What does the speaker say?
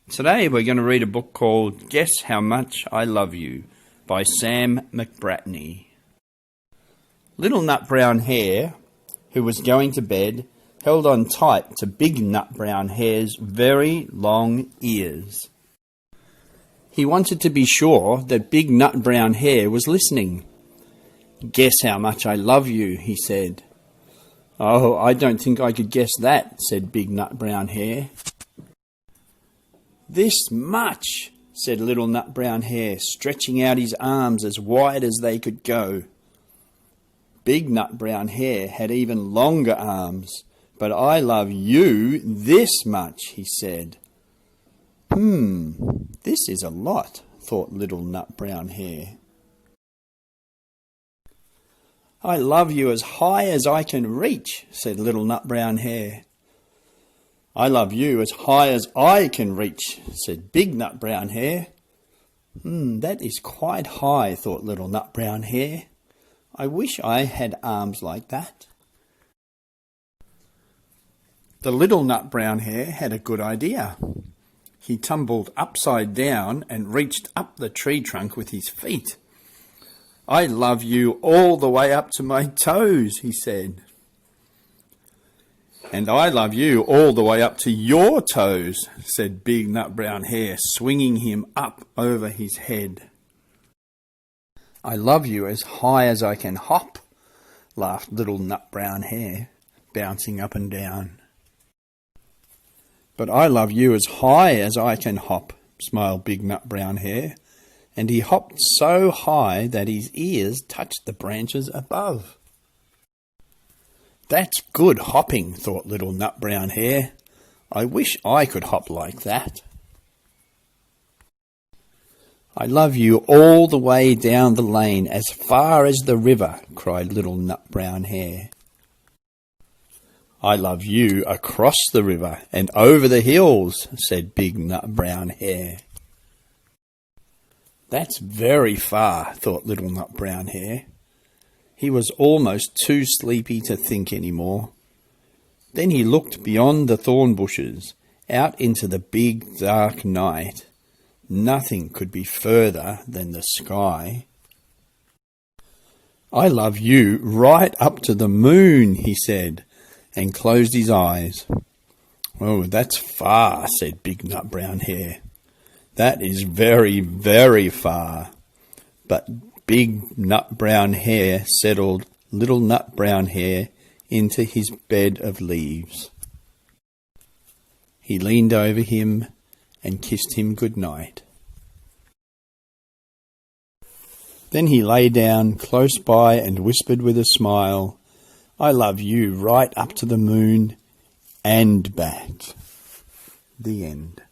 Today we're going to read a book called Guess How Much I Love You by Sam McBratney. Little Nut Brown Hare, who was going to bed, held on tight to Big Nut Brown Hare's very long ears. He wanted to be sure that Big Nut Brown Hare was listening. "Guess how much I love you," he said. "Oh, I don't think I could guess that," said Big Nut Brown Hare. "This much," said Little Nut Brown Hare, stretching out his arms as wide as they could go. Big Nut Brown Hare had even longer arms. "But I love you this much," he said. This is a lot," thought Little Nut Brown Hare. "I love you as high as I can reach," said Little Nut Brown Hare. "I love you as high as I can reach," said Big Nut Brown Hare. That is quite high," thought Little Nut Brown Hare. "I wish I had arms like that." The Little Nut Brown Hare had a good idea. He tumbled upside down and reached up the tree trunk with his feet. "I love you all the way up to my toes," he said. "And I love you all the way up to your toes," said Big Nut Brown Hare, swinging him up over his head. "I love you as high as I can hop," laughed Little Nut Brown Hare, bouncing up and down. "But I love you as high as I can hop," smiled Big Nut Brown Hare, and he hopped so high that his ears touched the branches above. "That's good hopping," thought Little Nut Brown Hare. "I wish I could hop like that." "I love you all the way down the lane as far as the river," cried Little Nut Brown Hare. "I love you across the river and over the hills," said Big Nut Brown Hare. "That's very far," thought Little Nut Brown Hare. He was almost too sleepy to think any more. Then he looked beyond the thorn bushes, out into the big dark night. Nothing could be further than the sky. "I love you right up to the moon," he said, and closed his eyes. "Oh, that's far," said Big Nut Brown Hare. "That is very, very far." But Big Nut Brown Hare settled Little Nut Brown Hare into his bed of leaves. He leaned over him and kissed him good night. Then he lay down close by and whispered with a smile, "I love you right up to the moon and back." The end.